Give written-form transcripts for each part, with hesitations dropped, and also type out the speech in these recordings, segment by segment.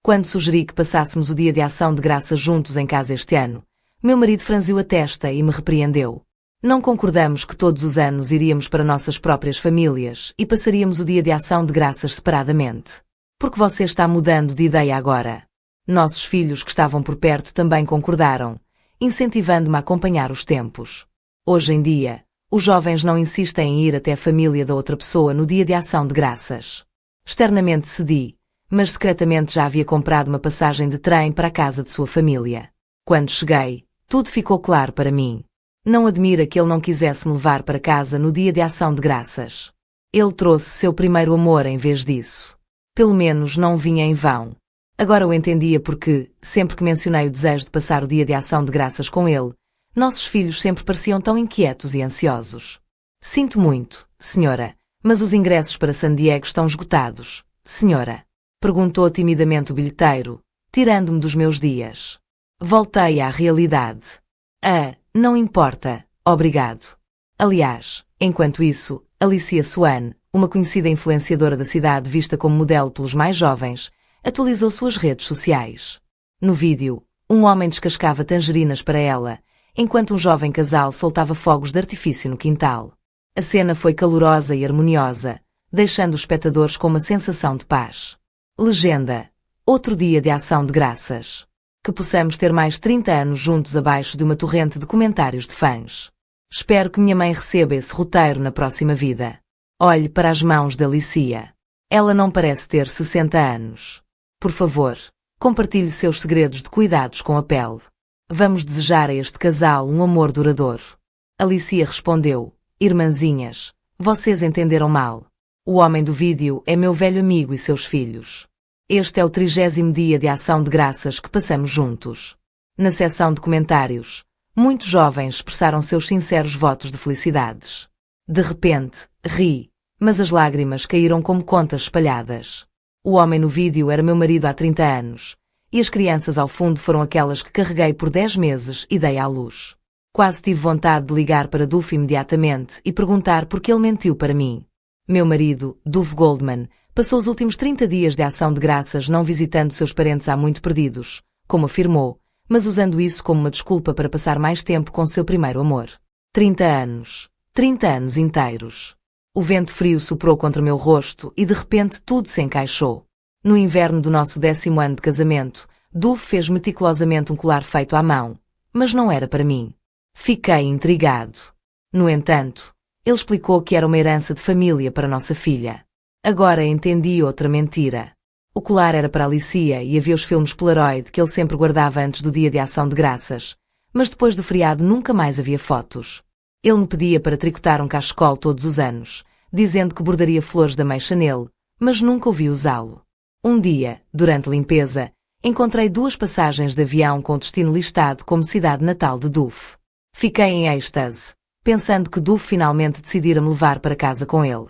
Quando sugeri que passássemos o dia de ação de graças juntos em casa este ano, meu marido franziu a testa e me repreendeu. Não concordamos que todos os anos iríamos para nossas próprias famílias e passaríamos o dia de ação de graças separadamente. Porque você está mudando de ideia agora. Nossos filhos que estavam por perto também concordaram, incentivando-me a acompanhar os tempos. Hoje em dia, os jovens não insistem em ir até a família da outra pessoa no dia de ação de graças. Externamente cedi, mas secretamente já havia comprado uma passagem de trem para a casa de sua família. Quando cheguei, tudo ficou claro para mim. Não admira que ele não quisesse me levar para casa no dia de ação de graças. Ele trouxe seu primeiro amor em vez disso. Pelo menos não vinha em vão. Agora eu entendia porque, sempre que mencionei o desejo de passar o dia de ação de graças com ele, nossos filhos sempre pareciam tão inquietos e ansiosos. Sinto muito, senhora, mas os ingressos para San Diego estão esgotados, senhora. Perguntou timidamente o bilheteiro, tirando-me dos meus dias. Voltei à realidade. Não importa, obrigado. Aliás, enquanto isso, Alicia Swan, uma conhecida influenciadora da cidade vista como modelo pelos mais jovens, atualizou suas redes sociais. No vídeo, um homem descascava tangerinas para ela, enquanto um jovem casal soltava fogos de artifício no quintal. A cena foi calorosa e harmoniosa, deixando os espectadores com uma sensação de paz. Legenda: outro dia de ação de graças. Que possamos ter mais 30 anos juntos abaixo de uma torrente de comentários de fãs. Espero que minha mãe receba esse roteiro na próxima vida. Olhe para as mãos de Alicia. Ela não parece ter 60 anos. Por favor, compartilhe seus segredos de cuidados com a pele. Vamos desejar a este casal um amor duradouro. Alicia respondeu: irmãzinhas, vocês entenderam mal. O homem do vídeo é meu velho amigo e seus filhos. Este é o 30º dia de ação de graças que passamos juntos. Na seção de comentários, muitos jovens expressaram seus sinceros votos de felicidades. De repente, ri, mas as lágrimas caíram como contas espalhadas. O homem no vídeo era meu marido há 30 anos, e as crianças ao fundo foram aquelas que carreguei por 10 meses e dei à luz. Quase tive vontade de ligar para Duff imediatamente e perguntar por que ele mentiu para mim. Meu marido, Duff Goldman, passou os últimos 30 dias de ação de graças não visitando seus parentes há muito perdidos, como afirmou, mas usando isso como uma desculpa para passar mais tempo com seu primeiro amor. 30 anos. 30 anos inteiros. O vento frio soprou contra meu rosto e de repente tudo se encaixou. No inverno do nosso 10º ano de casamento, Duff fez meticulosamente um colar feito à mão, mas não era para mim. Fiquei intrigado. No entanto, ele explicou que era uma herança de família para nossa filha. Agora entendi outra mentira. O colar era para Alicia e havia os filmes Polaroid que ele sempre guardava antes do dia de ação de graças, mas depois do feriado nunca mais havia fotos. Ele me pedia para tricotar um cachecol todos os anos, dizendo que bordaria flores da ameixa nele, mas nunca o vi usá-lo. Um dia, durante a limpeza, encontrei 2 passagens de avião com o destino listado como cidade natal de Duff. Fiquei em êxtase, pensando que Duff finalmente decidira me levar para casa com ele.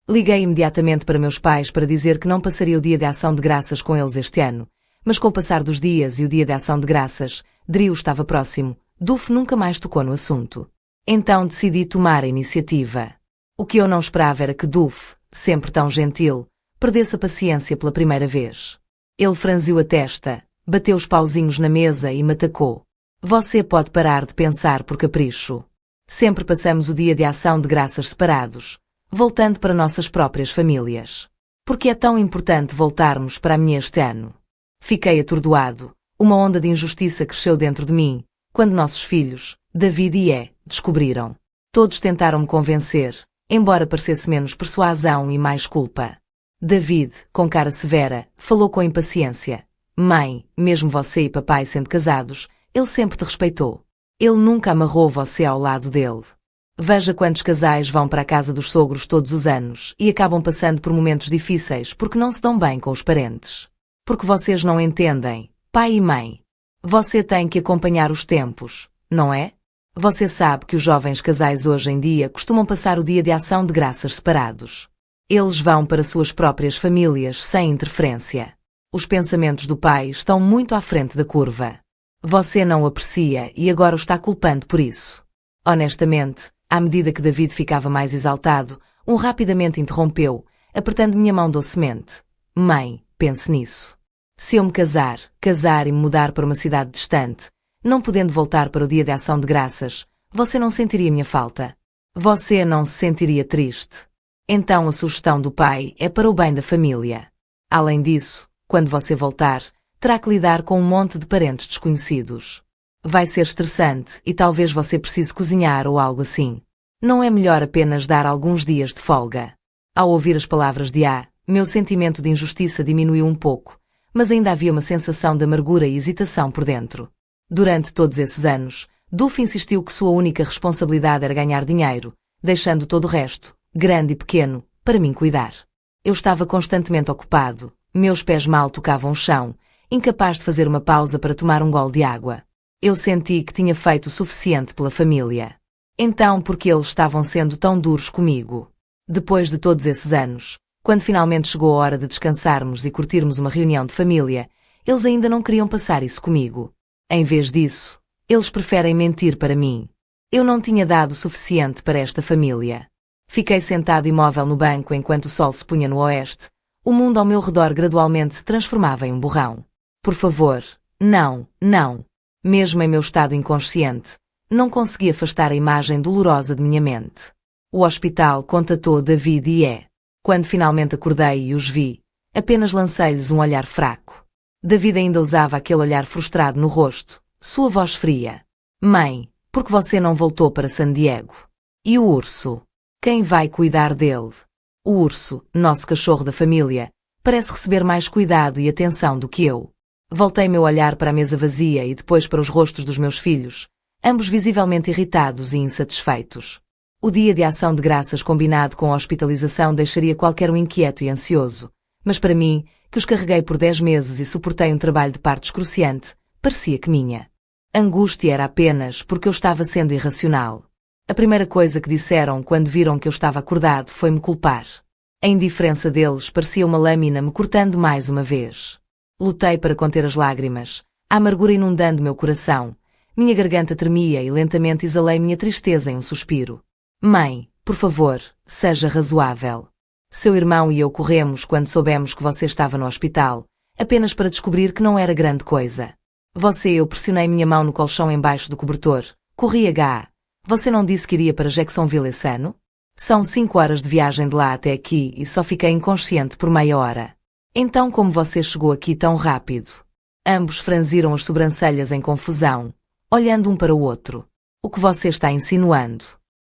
Liguei imediatamente para meus pais para dizer que não passaria o dia de ação de graças com eles este ano, mas com o passar dos dias e o dia de ação de graças, Drew estava próximo, Duff nunca mais tocou no assunto. Então decidi tomar a iniciativa. O que eu não esperava era que Duff, sempre tão gentil, perdesse a paciência pela primeira vez. Ele franziu a testa, bateu os pauzinhos na mesa e me atacou. Você pode parar de pensar por capricho. Sempre passamos o dia de ação de graças separados, voltando para nossas próprias famílias. Por que é tão importante voltarmos para a minha este ano? Fiquei atordoado. Uma onda de injustiça cresceu dentro de mim, quando nossos filhos, David e descobriram. Todos tentaram me convencer, embora parecesse menos persuasão e mais culpa. David, com cara severa, falou com impaciência. Mãe, mesmo você e papai sendo casados, ele sempre te respeitou. Ele nunca amarrou você ao lado dele. Veja quantos casais vão para a casa dos sogros todos os anos e acabam passando por momentos difíceis porque não se dão bem com os parentes. Porque vocês não entendem, pai e mãe. Você tem que acompanhar os tempos, não é? Você sabe que os jovens casais hoje em dia costumam passar o dia de ação de graças separados. Eles vão para suas próprias famílias sem interferência. Os pensamentos do pai estão muito à frente da curva. Você não o aprecia e agora o está culpando por isso. Honestamente, à medida que David ficava mais exaltado, rapidamente interrompeu, apertando minha mão docemente. Mãe, pense nisso. Se eu me casar e me mudar para uma cidade distante, não podendo voltar para o dia de ação de graças, você não sentiria minha falta? Você não se sentiria triste? Então a sugestão do pai é para o bem da família. Além disso, quando você voltar, terá que lidar com um monte de parentes desconhecidos. Vai ser estressante e talvez você precise cozinhar ou algo assim. Não é melhor apenas dar alguns dias de folga? Ao ouvir as palavras de A, meu sentimento de injustiça diminuiu um pouco, mas ainda havia uma sensação de amargura e hesitação por dentro. Durante todos esses anos, Duff insistiu que sua única responsabilidade era ganhar dinheiro, deixando todo o resto, grande e pequeno, para mim cuidar. Eu estava constantemente ocupado, meus pés mal tocavam o chão, incapaz de fazer uma pausa para tomar um gole de água. Eu senti que tinha feito o suficiente pela família. Então por que eles estavam sendo tão duros comigo? Depois de todos esses anos, quando finalmente chegou a hora de descansarmos e curtirmos uma reunião de família, eles ainda não queriam passar isso comigo. Em vez disso, eles preferem mentir para mim. Eu não tinha dado o suficiente para esta família. Fiquei sentado imóvel no banco enquanto o sol se punha no oeste. O mundo ao meu redor gradualmente se transformava em um borrão. Por favor, não. Mesmo em meu estado inconsciente, não consegui afastar a imagem dolorosa de minha mente. O hospital contatou David e E. Quando finalmente acordei e os vi, apenas lancei-lhes um olhar fraco. David ainda usava aquele olhar frustrado no rosto, sua voz fria. Mãe, por que você não voltou para San Diego? E o urso? Quem vai cuidar dele? O urso, nosso cachorro da família, parece receber mais cuidado e atenção do que eu. Voltei meu olhar para a mesa vazia e depois para os rostos dos meus filhos, ambos visivelmente irritados e insatisfeitos. O dia de ação de graças combinado com a hospitalização deixaria qualquer um inquieto e ansioso, mas para mim, que os carreguei por 10 meses e suportei um trabalho de parto excruciante, parecia que minha angústia era apenas porque eu estava sendo irracional. A primeira coisa que disseram quando viram que eu estava acordado foi me culpar. A indiferença deles parecia uma lâmina me cortando mais uma vez. Lutei para conter as lágrimas, a amargura inundando meu coração. Minha garganta tremia e lentamente exalei minha tristeza em um suspiro. Mãe, por favor, seja razoável. Seu irmão e eu corremos quando soubemos que você estava no hospital, apenas para descobrir que não era grande coisa. Eu pressionei minha mão no colchão embaixo do cobertor. Corri H. Você não disse que iria para Jacksonville esse ano? São 5 horas de viagem de lá até aqui e só fiquei inconsciente por meia hora. Então como você chegou aqui tão rápido? Ambos franziram as sobrancelhas em confusão, olhando um para o outro. O que você está insinuando?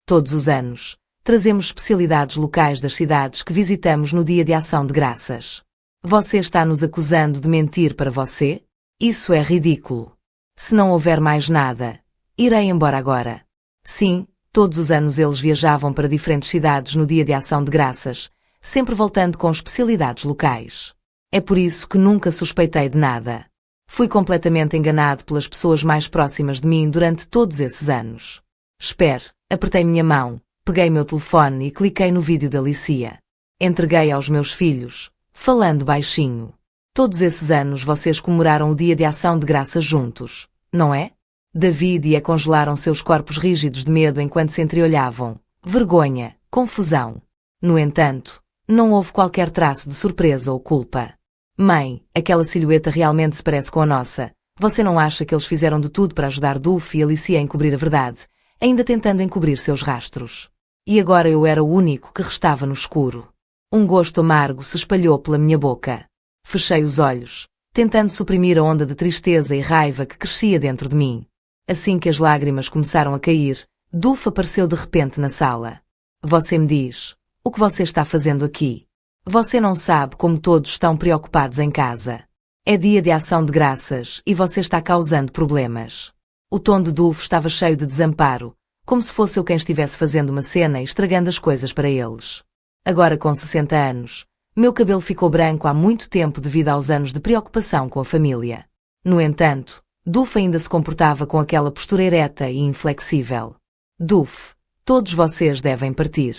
Todos os anos, trazemos especialidades locais das cidades que visitamos no dia de ação de graças. Você está nos acusando de mentir para você? Isso é ridículo. Se não houver mais nada, irei embora agora. Sim, todos os anos eles viajavam para diferentes cidades no dia de ação de graças, sempre voltando com especialidades locais. É por isso que nunca suspeitei de nada. Fui completamente enganado pelas pessoas mais próximas de mim durante todos esses anos. Espere, apertei minha mão, peguei meu telefone e cliquei no vídeo da Alicia. Entreguei aos meus filhos, falando baixinho. Todos esses anos vocês comemoraram o dia de ação de graças juntos, não é? David e E congelaram seus corpos rígidos de medo enquanto se entreolhavam. Vergonha, confusão. No entanto, não houve qualquer traço de surpresa ou culpa. Mãe, aquela silhueta realmente se parece com a nossa. Você não acha que eles fizeram de tudo para ajudar Duff e Alicia a encobrir a verdade, ainda tentando encobrir seus rastros? E agora eu era o único que restava no escuro. Um gosto amargo se espalhou pela minha boca. Fechei os olhos, tentando suprimir a onda de tristeza e raiva que crescia dentro de mim. Assim que as lágrimas começaram a cair, Duff apareceu de repente na sala. Você me diz, o que você está fazendo aqui? Você não sabe como todos estão preocupados em casa. É dia de ação de graças e você está causando problemas. O tom de Duff estava cheio de desamparo, como se fosse eu quem estivesse fazendo uma cena e estragando as coisas para eles. Agora com 60 anos, meu cabelo ficou branco há muito tempo devido aos anos de preocupação com a família. No entanto, Duff ainda se comportava com aquela postura ereta e inflexível. Duff, todos vocês devem partir.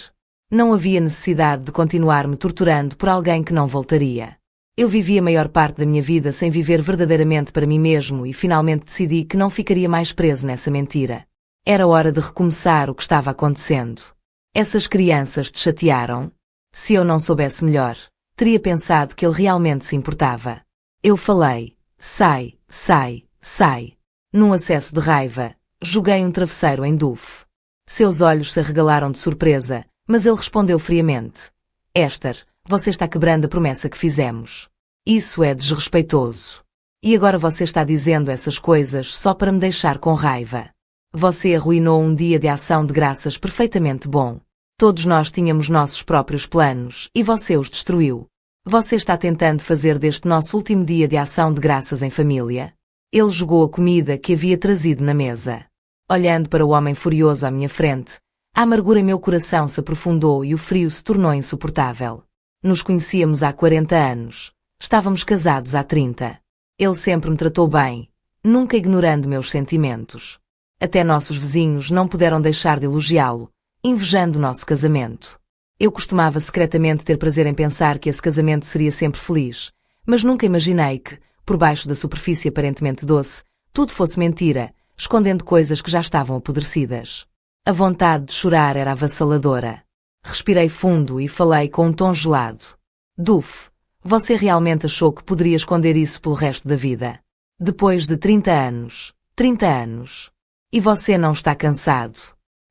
Não havia necessidade de continuar me torturando por alguém que não voltaria. Eu vivi a maior parte da minha vida sem viver verdadeiramente para mim mesmo e finalmente decidi que não ficaria mais preso nessa mentira. Era hora de recomeçar o que estava acontecendo. Essas crianças te chatearam? Se eu não soubesse melhor, teria pensado que ele realmente se importava. Eu falei, sai, sai, sai. Num acesso de raiva, joguei um travesseiro em Duff. Seus olhos se arregalaram de surpresa, mas ele respondeu friamente. Esther, você está quebrando a promessa que fizemos. Isso é desrespeitoso. E agora você está dizendo essas coisas só para me deixar com raiva. Você arruinou um dia de ação de graças perfeitamente bom. Todos nós tínhamos nossos próprios planos, e você os destruiu. Você está tentando fazer deste nosso último dia de ação de graças em família? Ele jogou a comida que havia trazido na mesa. Olhando para o homem furioso à minha frente, a amargura em meu coração se aprofundou e o frio se tornou insuportável. Nos conhecíamos há 40 anos. Estávamos casados há 30. Ele sempre me tratou bem, nunca ignorando meus sentimentos. Até nossos vizinhos não puderam deixar de elogiá-lo, invejando o nosso casamento. Eu costumava secretamente ter prazer em pensar que esse casamento seria sempre feliz, mas nunca imaginei que, por baixo da superfície aparentemente doce, tudo fosse mentira, escondendo coisas que já estavam apodrecidas. A vontade de chorar era avassaladora. Respirei fundo e falei com um tom gelado. Duff, você realmente achou que poderia esconder isso pelo resto da vida? Depois de 30 anos. 30 anos. E você não está cansado?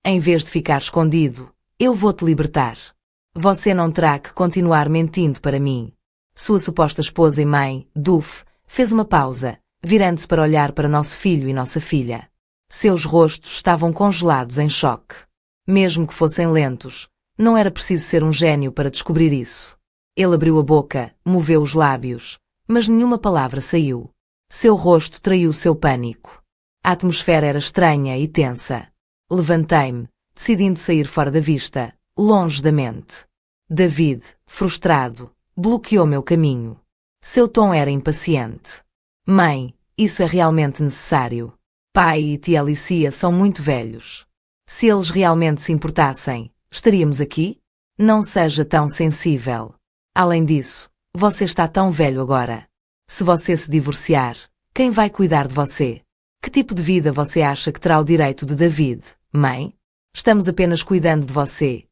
Em vez de ficar escondido, eu vou-te libertar. Você não terá que continuar mentindo para mim. Sua suposta esposa e mãe, Duff, fez uma pausa, virando-se para olhar para nosso filho e nossa filha. Seus rostos estavam congelados em choque. Mesmo que fossem lentos, não era preciso ser um gênio para descobrir isso. Ele abriu a boca, moveu os lábios, mas nenhuma palavra saiu. Seu rosto traiu seu pânico. A atmosfera era estranha e tensa. Levantei-me, decidindo sair fora da vista, longe da mente. David, frustrado, bloqueou meu caminho. Seu tom era impaciente. Mãe, isso é realmente necessário. Pai e tia Alicia são muito velhos. Se eles realmente se importassem, estaríamos aqui? Não seja tão sensível. Além disso, você está tão velho agora. Se você se divorciar, quem vai cuidar de você? Que tipo de vida você acha que terá o direito de David, mãe? Estamos apenas cuidando de você.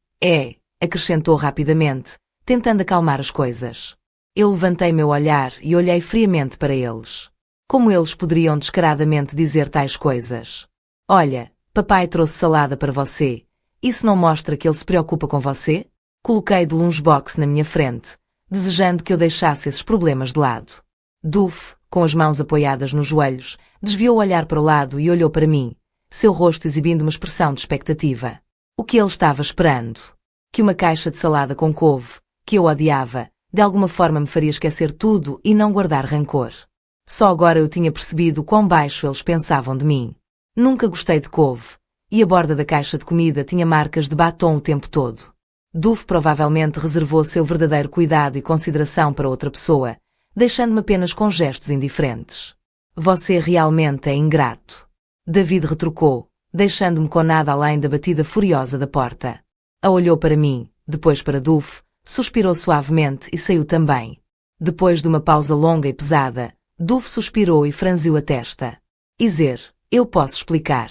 Acrescentou rapidamente, tentando acalmar as coisas. Eu levantei meu olhar e olhei friamente para eles. Como eles poderiam descaradamente dizer tais coisas? Olha, papai trouxe salada para você. Isso não mostra que ele se preocupa com você? Coloquei de lunchbox na minha frente, desejando que eu deixasse esses problemas de lado. Duff, com as mãos apoiadas nos joelhos, desviou o olhar para o lado e olhou para mim, seu rosto exibindo uma expressão de expectativa. O que ele estava esperando? Que uma caixa de salada com couve, que eu odiava, de alguma forma me faria esquecer tudo e não guardar rancor. Só agora eu tinha percebido quão baixo eles pensavam de mim. Nunca gostei de couve, e a borda da caixa de comida tinha marcas de batom o tempo todo. Duff provavelmente reservou seu verdadeiro cuidado e consideração para outra pessoa, deixando-me apenas com gestos indiferentes. Você realmente é ingrato. David retrucou, deixando-me com nada além da batida furiosa da porta. Olhou para mim, depois para Duff, suspirou suavemente e saiu também. Depois de uma pausa longa e pesada, Duff suspirou e franziu a testa. Izer, eu posso explicar.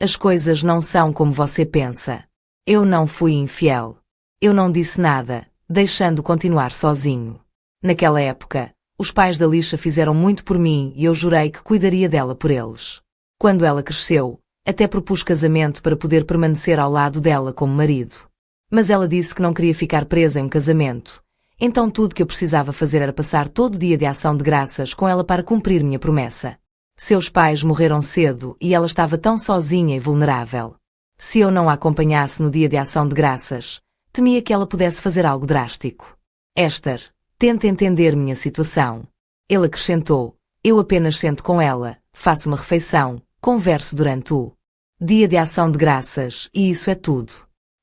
As coisas não são como você pensa. Eu não fui infiel. Eu não disse nada, deixando-o continuar sozinho. Naquela época, os pais da Alicia fizeram muito por mim e eu jurei que cuidaria dela por eles. Quando ela cresceu, até propus casamento para poder permanecer ao lado dela como marido. Mas ela disse que não queria ficar presa em um casamento. Então tudo que eu precisava fazer era passar todo o dia de ação de graças com ela para cumprir minha promessa. Seus pais morreram cedo e ela estava tão sozinha e vulnerável. Se eu não a acompanhasse no dia de ação de graças, temia que ela pudesse fazer algo drástico. Esther, tenta entender minha situação. Ele acrescentou, eu apenas sento com ela, faço uma refeição, converso durante o dia de ação de graças e isso é tudo.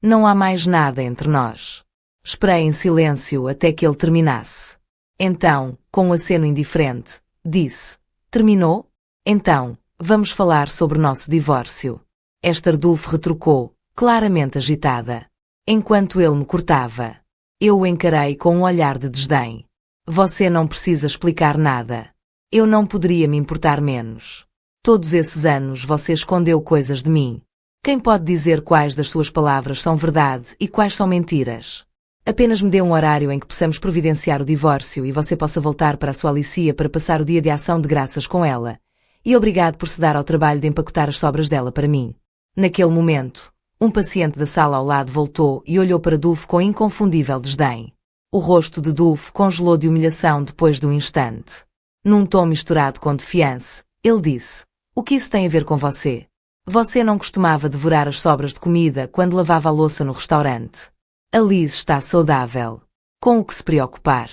Não há mais nada entre nós. Esperei em silêncio até que ele terminasse. Então, com um aceno indiferente, disse, terminou? Então, vamos falar sobre nosso divórcio. Esther Duff retrucou, claramente agitada. Enquanto ele me cortava, eu o encarei com um olhar de desdém. Você não precisa explicar nada. Eu não poderia me importar menos. Todos esses anos você escondeu coisas de mim. Quem pode dizer quais das suas palavras são verdade e quais são mentiras? Apenas me dê um horário em que possamos providenciar o divórcio e você possa voltar para a sua Alicia para passar o dia de ação de graças com ela. E obrigado por se dar ao trabalho de empacotar as sobras dela para mim. Naquele momento, um paciente da sala ao lado voltou e olhou para Duff com inconfundível desdém. O rosto de Duff congelou de humilhação depois de um instante. Num tom misturado com defiança, ele disse: "O que isso tem a ver com você? Você não costumava devorar as sobras de comida quando lavava a louça no restaurante. A Liz está saudável. Com o que se preocupar?"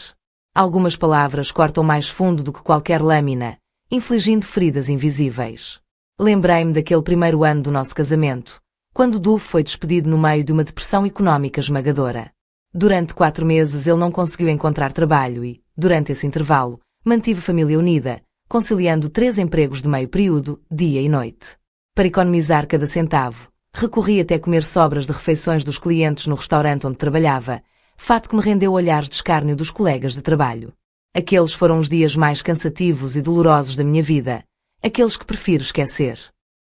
Algumas palavras cortam mais fundo do que qualquer lâmina, infligindo feridas invisíveis. Lembrei-me daquele primeiro ano do nosso casamento, quando Duff foi despedido no meio de uma depressão económica esmagadora. Durante 4 meses ele não conseguiu encontrar trabalho e, durante esse intervalo, mantive a família unida, conciliando 3 empregos de meio período, dia e noite. Para economizar cada centavo, recorri até comer sobras de refeições dos clientes no restaurante onde trabalhava, fato que me rendeu olhares de escárnio dos colegas de trabalho. Aqueles foram os dias mais cansativos e dolorosos da minha vida, aqueles que prefiro esquecer.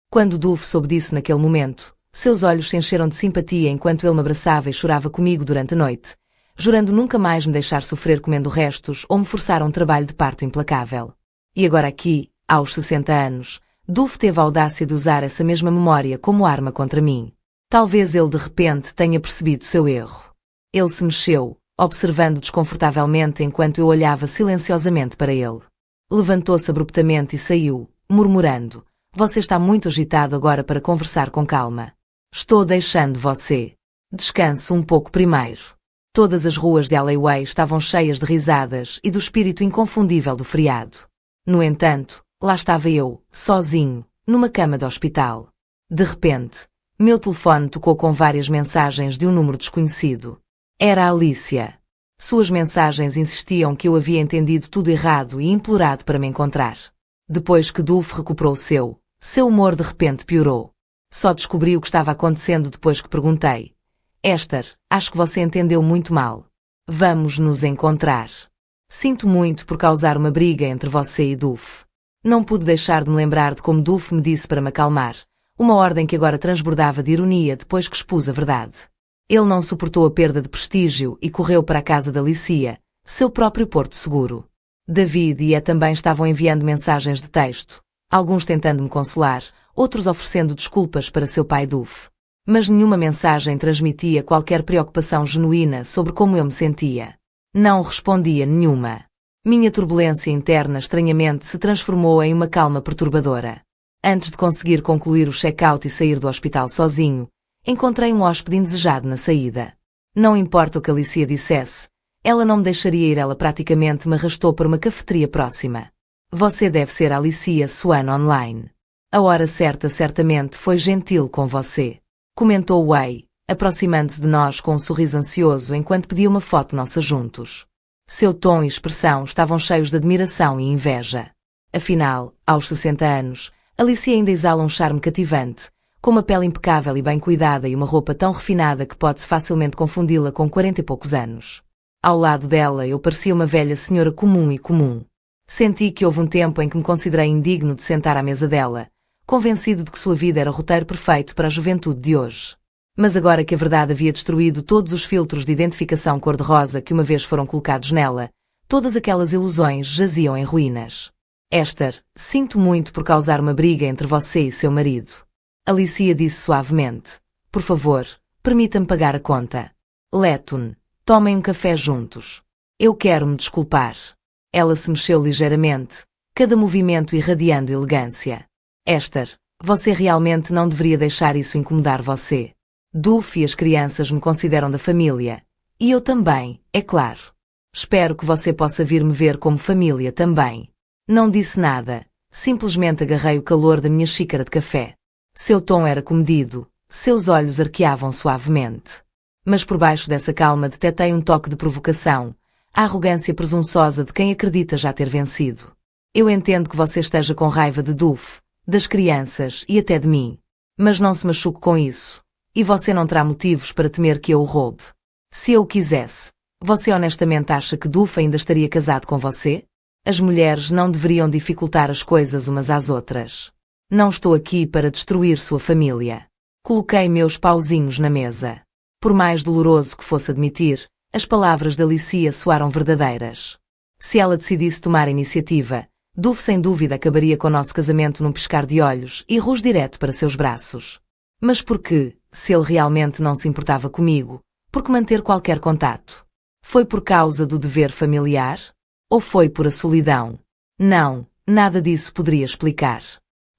Quando Duff soube disso naquele momento, seus olhos se encheram de simpatia enquanto ele me abraçava e chorava comigo durante a noite, jurando nunca mais me deixar sofrer comendo restos ou me forçar a um trabalho de parto implacável. E agora aqui, aos 60 anos, Duff teve a audácia de usar essa mesma memória como arma contra mim. Talvez ele de repente tenha percebido seu erro. Ele se mexeu, observando desconfortavelmente enquanto eu olhava silenciosamente para ele. Levantou-se abruptamente e saiu, murmurando: "Você está muito agitado agora para conversar com calma. Estou deixando você. Descanse um pouco primeiro." Todas as ruas de Alleyway estavam cheias de risadas e do espírito inconfundível do feriado. No entanto, lá estava eu, sozinho, numa cama de hospital. De repente, meu telefone tocou com várias mensagens de um número desconhecido. Era a Alicia. Suas mensagens insistiam que eu havia entendido tudo errado e implorado para me encontrar. Depois que Duff recuperou seu humor de repente piorou. Só descobri o que estava acontecendo depois que perguntei: "Esther, acho que você entendeu muito mal. Vamos nos encontrar. Sinto muito por causar uma briga entre você e Duff." Não pude deixar de me lembrar de como Duff me disse para me acalmar, uma ordem que agora transbordava de ironia depois que expus a verdade. Ele não suportou a perda de prestígio e correu para a casa da Alicia, seu próprio porto seguro. David e Ed também estavam enviando mensagens de texto, alguns tentando me consolar, outros oferecendo desculpas para seu pai Duff. Mas nenhuma mensagem transmitia qualquer preocupação genuína sobre como eu me sentia. Não respondia nenhuma. Minha turbulência interna estranhamente se transformou em uma calma perturbadora. Antes de conseguir concluir o check-out e sair do hospital sozinho, encontrei um hóspede indesejado na saída. Não importa o que Alicia dissesse, ela não me deixaria ir. Ela praticamente me arrastou para uma cafeteria próxima. "Você deve ser a Alicia Swan Online. A hora certa certamente foi gentil com você", comentou Wei, aproximando-se de nós com um sorriso ansioso enquanto pedia uma foto nossa juntos. Seu tom e expressão estavam cheios de admiração e inveja. Afinal, aos 60 anos, Alicia ainda exala um charme cativante, com uma pele impecável e bem cuidada e uma roupa tão refinada que pode-se facilmente confundi-la com 40 e poucos anos. Ao lado dela eu parecia uma velha senhora comum. Senti que houve um tempo em que me considerei indigno de sentar à mesa dela, convencido de que sua vida era o roteiro perfeito para a juventude de hoje. Mas agora que a verdade havia destruído todos os filtros de identificação cor-de-rosa que uma vez foram colocados nela, todas aquelas ilusões jaziam em ruínas. "Esther, sinto muito por causar uma briga entre você e seu marido." Alicia disse suavemente: "Por favor, permita-me pagar a conta. Letton, tomem um café juntos. Eu quero me desculpar." Ela se mexeu ligeiramente, cada movimento irradiando elegância. "Esther, você realmente não deveria deixar isso incomodar você. Duff e as crianças me consideram da família. E eu também, é claro. Espero que você possa vir me ver como família também." Não disse nada, simplesmente agarrei o calor da minha xícara de café. Seu tom era comedido, seus olhos arqueavam suavemente. Mas por baixo dessa calma detetei um toque de provocação, a arrogância presunçosa de quem acredita já ter vencido. "Eu entendo que você esteja com raiva de Duff, das crianças e até de mim. Mas não se machuque com isso. E você não terá motivos para temer que eu o roube. Se eu o quisesse, você honestamente acha que Duff ainda estaria casado com você? As mulheres não deveriam dificultar as coisas umas às outras. Não estou aqui para destruir sua família." Coloquei meus pauzinhos na mesa. Por mais doloroso que fosse admitir, As palavras de Alicia soaram verdadeiras. Se ela decidisse tomar a iniciativa, Dove sem dúvida acabaria com o nosso casamento num piscar de olhos e rus direto para seus braços. Mas por que, se ele realmente não se importava comigo, por que manter qualquer contato? Foi por causa do dever familiar? Ou foi por a solidão? Não, nada disso poderia explicar.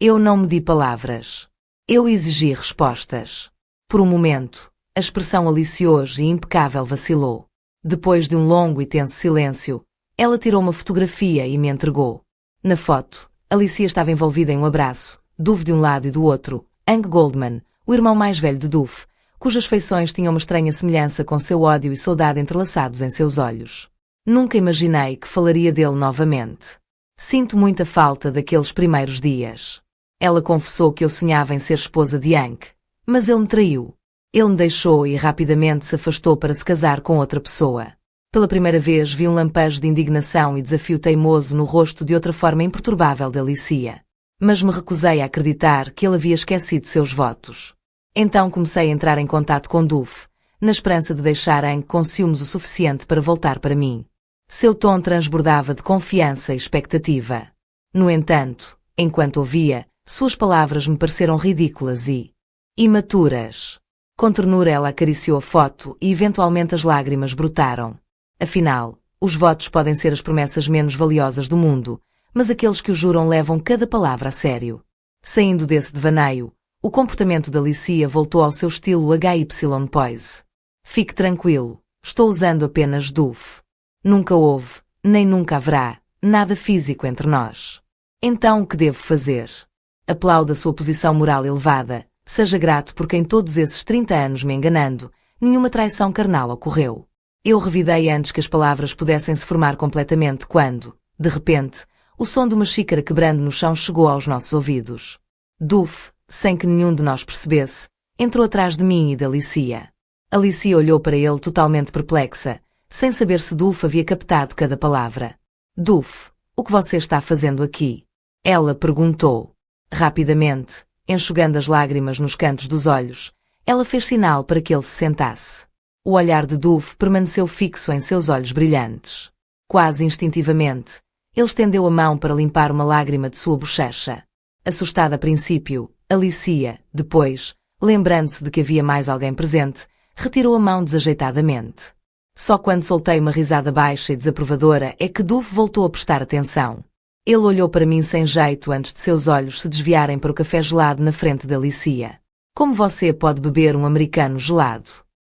Eu não medi palavras. Eu exigi respostas. Por um momento, a expressão aliciosa e impecável vacilou. Depois de um longo e tenso silêncio, ela tirou uma fotografia e me entregou. Na foto, Alicia estava envolvida em um abraço, Dove de um lado e do outro, Hank Goldman, o irmão mais velho de Dove, cujas feições tinham uma estranha semelhança com seu ódio e saudade entrelaçados em seus olhos. Nunca imaginei que falaria dele novamente. Sinto muita falta daqueles primeiros dias. Ela confessou que eu sonhava em ser esposa de Hank, mas ele me traiu. Ele me deixou e rapidamente se afastou para se casar com outra pessoa. Pela primeira vez vi um lampejo de indignação e desafio teimoso no rosto de outra forma imperturbável de Alicia. Mas me recusei a acreditar que ele havia esquecido seus votos. Então comecei a entrar em contato com Dove, na esperança de deixar Hank com ciúmes o suficiente para voltar para mim. Seu tom transbordava de confiança e expectativa. No entanto, enquanto ouvia, suas palavras me pareceram ridículas e imaturas. Com ternura ela acariciou a foto e eventualmente as lágrimas brotaram. Afinal, os votos podem ser as promessas menos valiosas do mundo, mas aqueles que o juram levam cada palavra a sério. Saindo desse devaneio, o comportamento da Alicia voltou ao seu estilo HY Poise. Fique tranquilo, estou usando apenas Dove. Nunca houve, nem nunca haverá, nada físico entre nós. Então o que devo fazer? Aplauda a sua posição moral elevada, seja grato porque em todos esses 30 anos me enganando, nenhuma traição carnal ocorreu. Eu revidei antes que as palavras pudessem se formar completamente quando, de repente, o som de uma xícara quebrando no chão chegou aos nossos ouvidos. Dove, sem que nenhum de nós percebesse, entrou atrás de mim e de Alicia. Alicia olhou para ele totalmente perplexa, sem saber se Dove havia captado cada palavra. Dove, o que você está fazendo aqui? Ela perguntou. Rapidamente, enxugando as lágrimas nos cantos dos olhos, ela fez sinal para que ele se sentasse. O olhar de Dove permaneceu fixo em seus olhos brilhantes. Quase instintivamente, ele estendeu a mão para limpar uma lágrima de sua bochecha. Assustada a princípio, Alicia, depois, lembrando-se de que havia mais alguém presente, retirou a mão desajeitadamente. Só quando soltei uma risada baixa e desaprovadora é que Dove voltou a prestar atenção. Ele olhou para mim sem jeito antes de seus olhos se desviarem para o café gelado na frente de Alicia. Como você pode beber um americano gelado?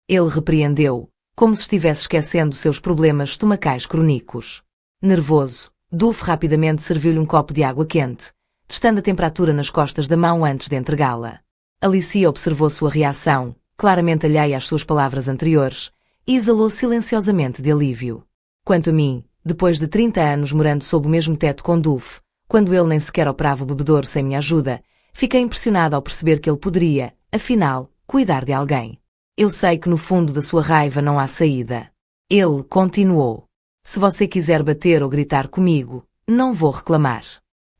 Ele repreendeu, como se estivesse esquecendo seus problemas estomacais crônicos. Nervoso, Dove rapidamente serviu-lhe um copo de água quente, testando a temperatura nas costas da mão antes de entregá-la. Alicia observou sua reação, claramente alheia às suas palavras anteriores, e exalou silenciosamente de alívio. Quanto a mim, depois de 30 anos morando sob o mesmo teto com Dove, quando ele nem sequer operava o bebedouro sem minha ajuda, fiquei impressionada ao perceber que ele poderia, afinal, cuidar de alguém. Eu sei que no fundo da sua raiva não há saída. Ele continuou. Se você quiser bater ou gritar comigo, não vou reclamar.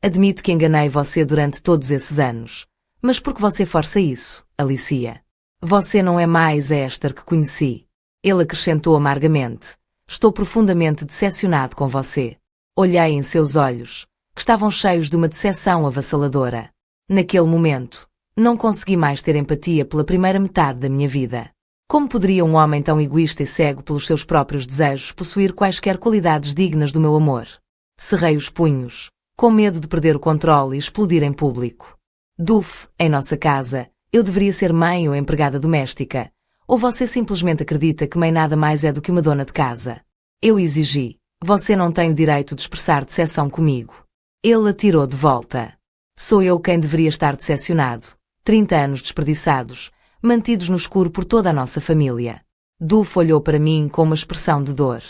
Admito que enganei você durante todos esses anos. Mas por que você força isso, Alicia? Você não é mais a Esther que conheci. Ele acrescentou amargamente. Estou profundamente decepcionado com você. Olhei em seus olhos, que estavam cheios de uma decepção avassaladora. Naquele momento, não consegui mais ter empatia pela primeira metade da minha vida. Como poderia um homem tão egoísta e cego pelos seus próprios desejos possuir quaisquer qualidades dignas do meu amor? Cerrei os punhos, com medo de perder o controle e explodir em público. Dove, em nossa casa, eu deveria ser mãe ou empregada doméstica, ou você simplesmente acredita que mãe nada mais é do que uma dona de casa? Eu exigi. Você não tem o direito de expressar decepção comigo. Ele atirou de volta. Sou eu quem deveria estar decepcionado. 30 anos desperdiçados, mantidos no escuro por toda a nossa família. Dove olhou para mim com uma expressão de dor.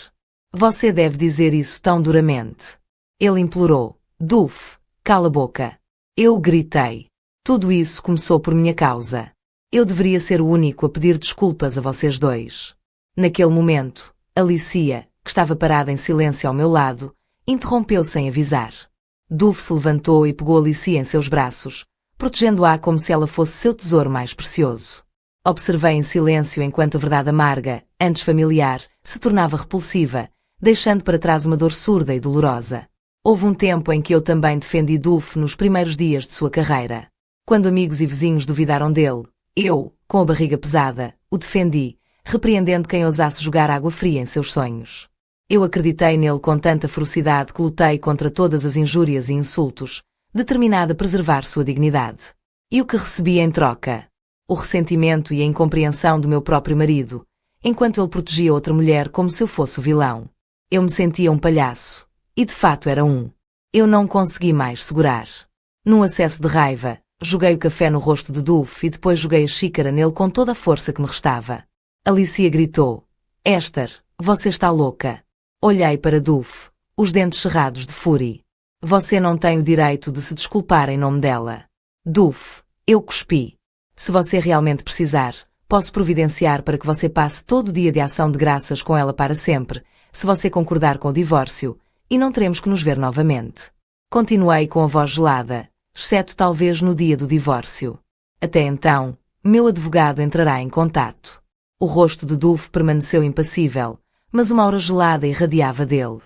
Você deve dizer isso tão duramente. Ele implorou. Dove, cala a boca. Eu gritei. Tudo isso começou por minha causa. Eu deveria ser o único a pedir desculpas a vocês dois. Naquele momento, Alicia, que estava parada em silêncio ao meu lado, interrompeu sem avisar. Dove se levantou e pegou Alicia em seus braços, protegendo-a como se ela fosse seu tesouro mais precioso. Observei em silênio enquanto a verdade amarga, antes familiar, se tornava repulsiva, deixando para trás uma dor surda e dolorosa. Houve um tempo em que eu também defendi Duff nos primeiros dias de sua carreira. Quando amigos e vizinhos duvidaram dele, eu, com a barriga pesada, o defendi, repreendendo quem ousasse jogar água fria em seus sonhos. Eu acreditei nele com tanta ferocidade que lutei contra todas as injúrias e insultos, determinada a preservar sua dignidade. E o que recebi em troca? O ressentimento e a incompreensão do meu próprio marido, enquanto ele protegia outra mulher como se eu fosse o vilão. Eu me sentia um palhaço. E de fato era um. Eu não consegui mais segurar. Num acesso de raiva, joguei o café no rosto de Duff e depois joguei a xícara nele com toda a força que me restava. Alicia gritou: Esther, você está louca. Olhei para Duff, os dentes cerrados de fúria. Você não tem o direito de se desculpar em nome dela. Duff, eu cuspi. Se você realmente precisar, posso providenciar para que você passe todo o dia de ação de graças com ela para sempre, se você concordar com o divórcio, e não teremos que nos ver novamente. Continuei com a voz gelada, exceto talvez no dia do divórcio. Até então, meu advogado entrará em contato. O rosto de Duff permaneceu impassível, mas uma aura gelada irradiava dele.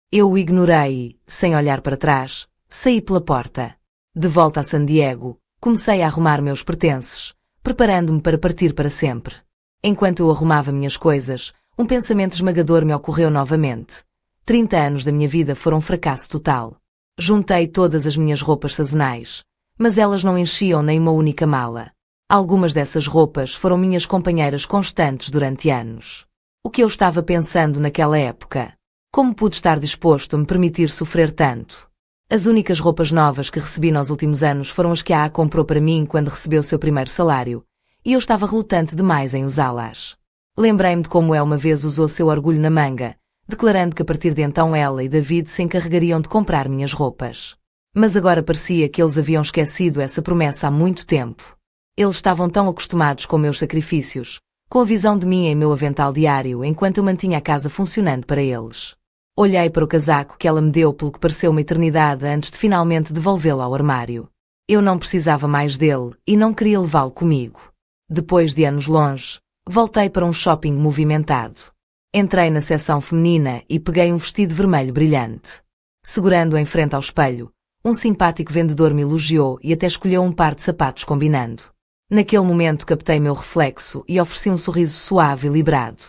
Eu o ignorei e, sem olhar para trás, saí pela porta. De volta a San Diego, comecei a arrumar meus pertences, preparando-me para partir para sempre. Enquanto eu arrumava minhas coisas, um pensamento esmagador me ocorreu novamente. 30 anos da minha vida foram um fracasso total. Juntei todas as minhas roupas sazonais, mas elas não enchiam nem uma única mala. Algumas dessas roupas foram minhas companheiras constantes durante anos. O que eu estava pensando naquela época? Como pude estar disposto a me permitir sofrer tanto? As únicas roupas novas que recebi nos últimos anos foram as que a comprou para mim quando recebeu seu primeiro salário, e eu estava relutante demais em usá-las. Lembrei-me de como ela uma vez usou seu orgulho na manga, declarando que a partir de então ela e David se encarregariam de comprar minhas roupas. Mas agora parecia que eles haviam esquecido essa promessa há muito tempo. Eles estavam tão acostumados com meus sacrifícios, com a visão de mim em meu avental diário enquanto eu mantinha a casa funcionando para eles. Olhei para o casaco que ela me deu pelo que pareceu uma eternidade antes de finalmente devolvê-lo ao armário. Eu não precisava mais dele e não queria levá-lo comigo. Depois de anos longe, voltei para um shopping movimentado. Entrei na seção feminina e peguei um vestido vermelho brilhante. Segurando-o em frente ao espelho, um simpático vendedor me elogiou e até escolheu um par de sapatos combinando. Naquele momento captei meu reflexo e ofereci um sorriso suave e liberado.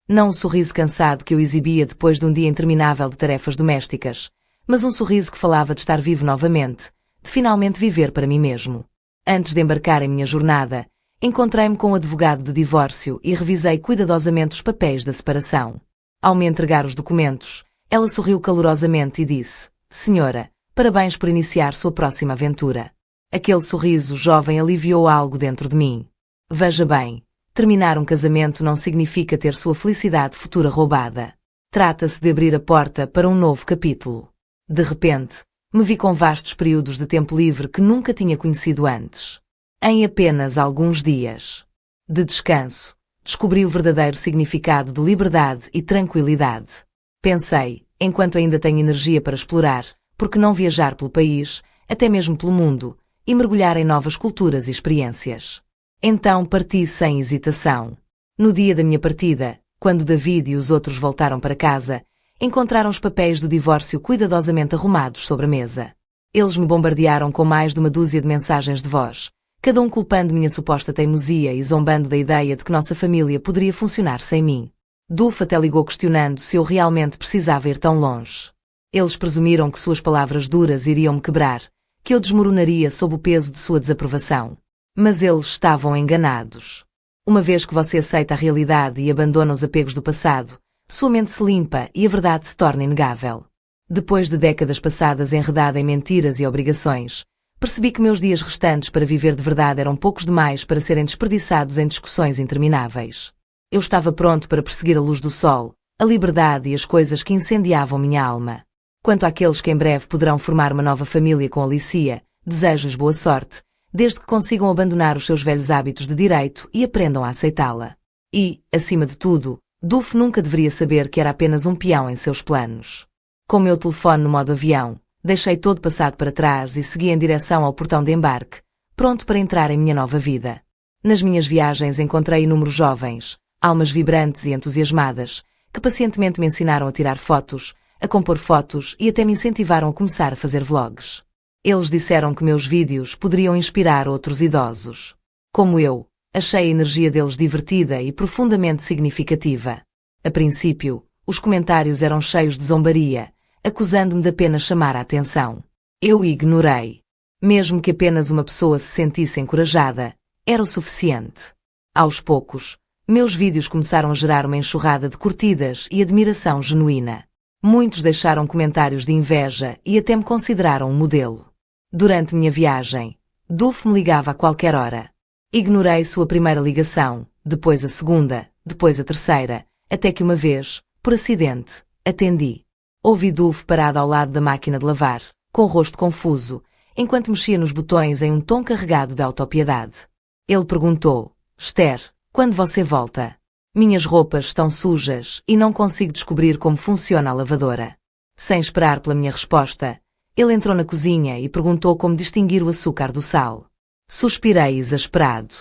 Não um sorriso cansado que eu exibia depois de um dia interminável de tarefas domésticas, mas um sorriso que falava de estar vivo novamente, de finalmente viver para mim mesmo. Antes de embarcar em minha jornada, encontrei-me com o advogado de divórcio e revisei cuidadosamente os papéis da separação. Ao me entregar os documentos, ela sorriu calorosamente e disse: Senhora, parabéns por iniciar sua próxima aventura. Aquele sorriso jovem aliviou algo dentro de mim. Veja bem, terminar um casamento não significa ter sua felicidade futura roubada. Trata-se de abrir a porta para um novo capítulo. De repente, me vi com vastos períodos de tempo livre que nunca tinha conhecido antes. Em apenas alguns dias de descanso, descobri o verdadeiro significado de liberdade e tranquilidade. Pensei, enquanto ainda tenho energia para explorar, por que não viajar pelo país, até mesmo pelo mundo, e mergulhar em novas culturas e experiências? Então parti sem hesitação. No dia da minha partida, quando David e os outros voltaram para casa, encontraram os papéis do divórcio cuidadosamente arrumados sobre a mesa. Eles me bombardearam com mais de uma dúzia de mensagens de voz, cada um culpando minha suposta teimosia e zombando da ideia de que nossa família poderia funcionar sem mim. Duff até ligou questionando se eu realmente precisava ir tão longe. Eles presumiram que suas palavras duras iriam me quebrar, que eu desmoronaria sob o peso de sua desaprovação. Mas eles estavam enganados. Uma vez que você aceita a realidade e abandona os apegos do passado, sua mente se limpa e a verdade se torna inegável. Depois de décadas passadas enredada em mentiras e obrigações, percebi que meus dias restantes para viver de verdade eram poucos demais para serem desperdiçados em discussões intermináveis. Eu estava pronto para perseguir a luz do sol, a liberdade e as coisas que incendiavam minha alma. Quanto àqueles que em breve poderão formar uma nova família com Alicia, desejo-lhes boa sorte, desde que consigam abandonar os seus velhos hábitos de direito e aprendam a aceitá-la. E, acima de tudo, Duff nunca deveria saber que era apenas um peão em seus planos. Com meu telefone no modo avião, deixei todo passado para trás e segui em direção ao portão de embarque, pronto para entrar em minha nova vida. Nas minhas viagens encontrei inúmeros jovens, almas vibrantes e entusiasmadas, que pacientemente me ensinaram a tirar fotos, a compor fotos e até me incentivaram a começar a fazer vlogs. Eles disseram que meus vídeos poderiam inspirar outros idosos. Como eu, achei a energia deles divertida e profundamente significativa. A princípio, os comentários eram cheios de zombaria, acusando-me de apenas chamar a atenção. Eu ignorei. Mesmo que apenas uma pessoa se sentisse encorajada, era o suficiente. Aos poucos, meus vídeos começaram a gerar uma enxurrada de curtidas e admiração genuína. Muitos deixaram comentários de inveja e até me consideraram um modelo. Durante minha viagem, Duf me ligava a qualquer hora. Ignorei sua primeira ligação, depois a segunda, depois a terceira, até que uma vez, por acidente, atendi. Ouvi Duf parado ao lado da máquina de lavar, com o rosto confuso, enquanto mexia nos botões em um tom carregado de autopiedade. Ele perguntou: Esther, quando você volta? Minhas roupas estão sujas e não consigo descobrir como funciona a lavadora. Sem esperar pela minha resposta, ele entrou na cozinha e perguntou como distinguir o açúcar do sal. Suspirei exasperado.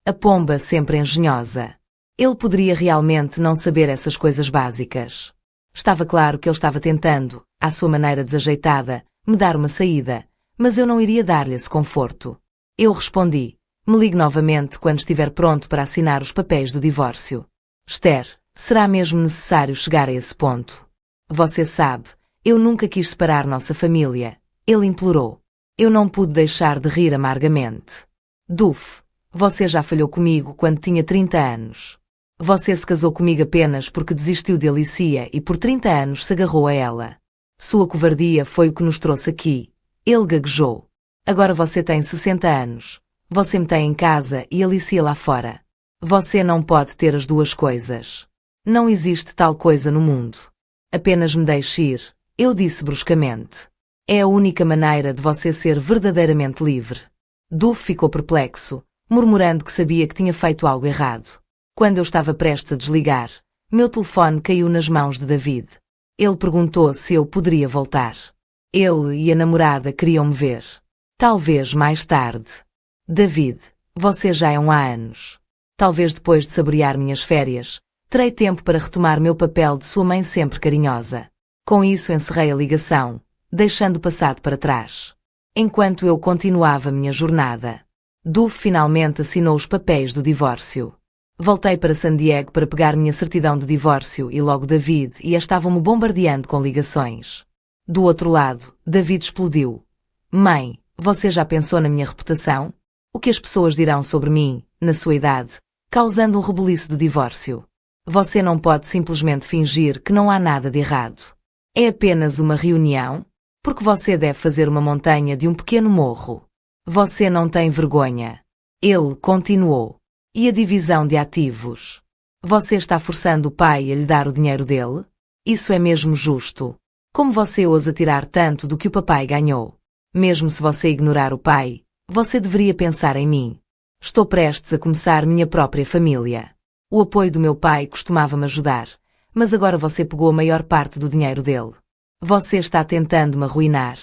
A pomba sempre engenhosa. Ele poderia realmente não saber essas coisas básicas. Estava claro que ele estava tentando, à sua maneira desajeitada, me dar uma saída, mas eu não iria dar-lhe esse conforto. Eu respondi: me ligue novamente quando estiver pronto para assinar os papéis do divórcio. Esther, será mesmo necessário chegar a esse ponto? Você sabe, eu nunca quis separar nossa família, ele implorou. Eu não pude deixar de rir amargamente. Duf, você já falhou comigo quando tinha 30 anos. Você se casou comigo apenas porque desistiu de Alicia e por 30 anos se agarrou a ela. Sua covardia foi o que nos trouxe aqui. Ele gaguejou. Agora você tem 60 anos. Você me tem em casa e Alicia lá fora. Você não pode ter as duas coisas. Não existe tal coisa no mundo. Apenas me deixe ir, eu disse bruscamente. É a única maneira de você ser verdadeiramente livre. Duf ficou perplexo, murmurando que sabia que tinha feito algo errado. Quando eu estava prestes a desligar, meu telefone caiu nas mãos de David. Ele perguntou se eu poderia voltar. Ele e a namorada queriam me ver. Talvez mais tarde. David, você já é um há anos. Talvez depois de saborear minhas férias, terei tempo para retomar meu papel de sua mãe sempre carinhosa. Com isso encerrei a ligação, deixando o passado para trás. Enquanto eu continuava minha jornada, Duf finalmente assinou os papéis do divórcio. Voltei para San Diego para pegar minha certidão de divórcio e logo David e estavam-me bombardeando com ligações. Do outro lado, David explodiu. Mãe, você já pensou na minha reputação? O que as pessoas dirão sobre mim, na sua idade, causando um rebuliço de divórcio? Você não pode simplesmente fingir que não há nada de errado. É apenas uma reunião? Porque você deve fazer uma montanha de um pequeno morro. Você não tem vergonha. Ele continuou. E a divisão de ativos? Você está forçando o pai a lhe dar o dinheiro dele? Isso é mesmo justo. Como você ousa tirar tanto do que o papai ganhou? Mesmo se você ignorar o pai, você deveria pensar em mim. Estou prestes a começar minha própria família. O apoio do meu pai costumava-me ajudar, mas agora você pegou a maior parte do dinheiro dele. Você está tentando me arruinar.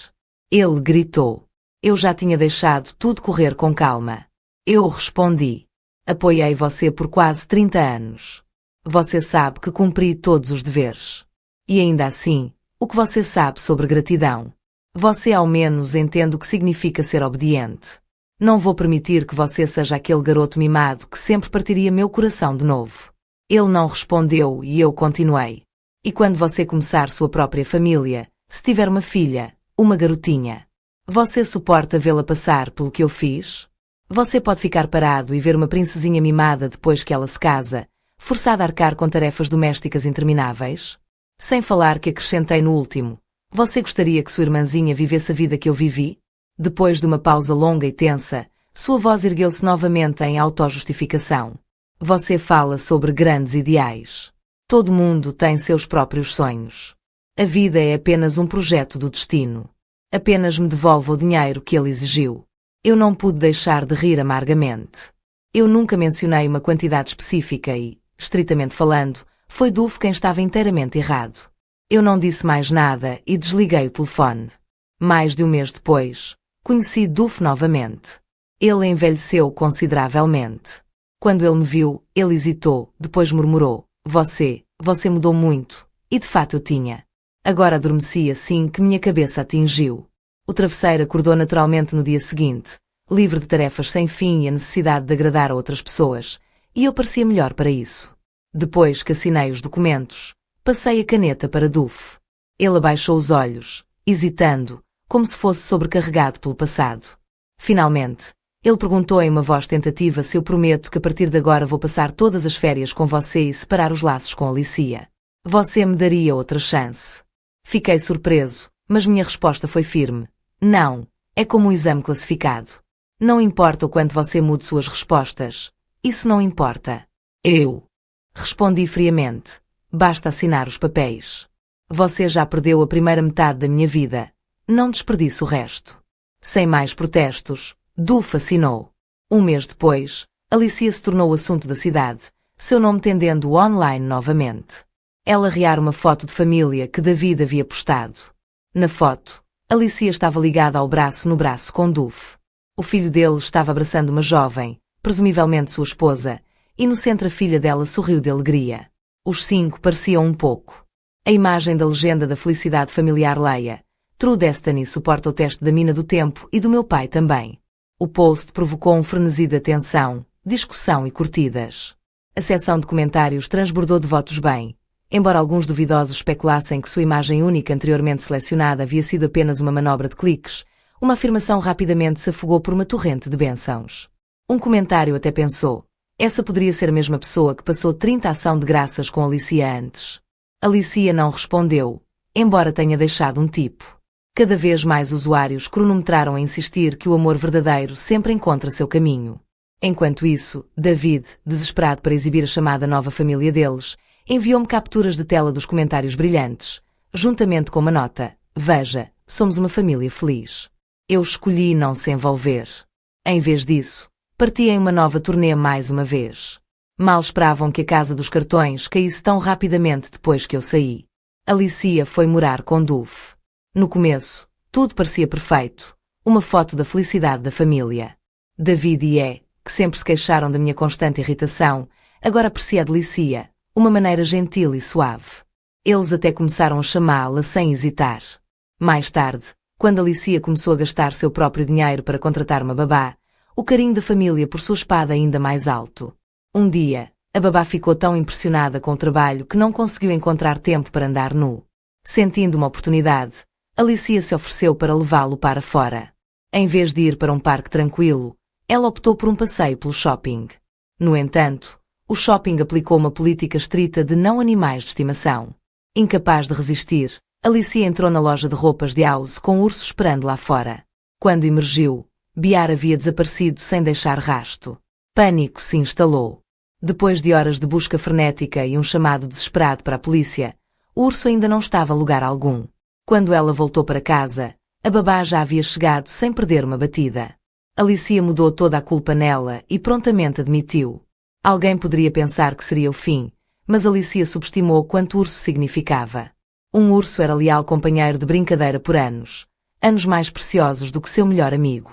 Ele gritou. Eu já tinha deixado tudo correr com calma. Eu respondi. Apoiei você por quase 30 anos. Você sabe que cumpri todos os deveres. E ainda assim, o que você sabe sobre gratidão? Você ao menos entende o que significa ser obediente. Não vou permitir que você seja aquele garoto mimado que sempre partiria meu coração de novo. Ele não respondeu e eu continuei. E quando você começar sua própria família, se tiver uma filha, uma garotinha, você suporta vê-la passar pelo que eu fiz? Você pode ficar parado e ver uma princesinha mimada depois que ela se casa, forçada a arcar com tarefas domésticas intermináveis? Sem falar que acrescentei no último. Você gostaria que sua irmãzinha vivesse a vida que eu vivi? Depois de uma pausa longa e tensa, sua voz ergueu-se novamente em autojustificação. Você fala sobre grandes ideais. Todo mundo tem seus próprios sonhos. A vida é apenas um projeto do destino. Apenas me devolva o dinheiro que ele exigiu. Eu não pude deixar de rir amargamente. Eu nunca mencionei uma quantidade específica e, estritamente falando, foi Duf quem estava inteiramente errado. Eu não disse mais nada e desliguei o telefone. Mais de um mês depois, conheci Duf novamente. Ele envelheceu consideravelmente. Quando ele me viu, ele hesitou, depois murmurou: Você mudou muito. E de fato eu tinha. Agora adormeci assim que minha cabeça atingiu. O travesseiro acordou naturalmente no dia seguinte, livre de tarefas sem fim e a necessidade de agradar a outras pessoas, e eu parecia melhor para isso. Depois que assinei os documentos, passei a caneta para Duff. Ele abaixou os olhos, hesitando, como se fosse sobrecarregado pelo passado. Finalmente, ele perguntou em uma voz tentativa se eu prometo que a partir de agora vou passar todas as férias com você e separar os laços com Alicia. Você me daria outra chance. Fiquei surpreso, mas minha resposta foi firme. Não, é como um exame classificado. Não importa o quanto você mude suas respostas. Isso não importa. Eu respondi friamente. Basta assinar os papéis. Você já perdeu a primeira metade da minha vida. Não desperdice o resto. Sem mais protestos, Duff assinou. Um mês depois, Alicia se tornou o assunto da cidade, seu nome tendendo online novamente. Ela riara uma foto de família que David havia postado. Na foto, Alicia estava ligada ao braço no braço com Duff. O filho dele estava abraçando uma jovem, presumivelmente sua esposa, e no centro a filha dela sorriu de alegria. Os 5 pareciam um pouco. A imagem da legenda da felicidade familiar leia: True Destiny suporta o teste da mina do tempo e do meu pai também. O post provocou um frenesi de atenção, discussão e curtidas. A seção de comentários transbordou de votos bem, embora alguns duvidosos especulassem que sua imagem única anteriormente selecionada havia sido apenas uma manobra de cliques, uma afirmação rapidamente se afogou por uma torrente de bênçãos. Um comentário até pensou: essa poderia ser a mesma pessoa que passou 30 ação de graças com Alicia antes. Alicia não respondeu, embora tenha deixado um tipo. Cada vez mais usuários cronometraram a insistir que o amor verdadeiro sempre encontra seu caminho. Enquanto isso, David, desesperado para exibir a chamada nova família deles, enviou-me capturas de tela dos comentários brilhantes, juntamente com uma nota: Veja, somos uma família feliz. Eu escolhi não se envolver. Em vez disso, parti em uma nova turnê mais uma vez. Mal esperavam que a casa dos cartões caísse tão rapidamente depois que eu saí. Alicia foi morar com Duff. No começo, tudo parecia perfeito. Uma foto da felicidade da família. David e E, que sempre se queixaram da minha constante irritação, agora aprecia a Alicia, uma maneira gentil e suave. Eles até começaram a chamá-la sem hesitar. Mais tarde, quando Alicia começou a gastar seu próprio dinheiro para contratar uma babá, o carinho da família por sua espada ainda mais alto. Um dia, a babá ficou tão impressionada com o trabalho que não conseguiu encontrar tempo para andar nu. Sentindo uma oportunidade, Alicia se ofereceu para levá-lo para fora. Em vez de ir para um parque tranquilo, ela optou por um passeio pelo shopping. No entanto, o shopping aplicou uma política estrita de não animais de estimação. Incapaz de resistir, Alicia entrou na loja de roupas de House com o urso esperando lá fora. Quando emergiu, Biar havia desaparecido sem deixar rasto. Pânico se instalou. Depois de horas de busca frenética e um chamado desesperado para a polícia, o urso ainda não estava a lugar algum. Quando ela voltou para casa, a babá já havia chegado sem perder uma batida. Alicia mudou toda a culpa nela e prontamente admitiu. Alguém poderia pensar que seria o fim, mas Alicia subestimou quanto urso significava. Um urso era leal companheiro de brincadeira por anos. Anos mais preciosos do que seu melhor amigo.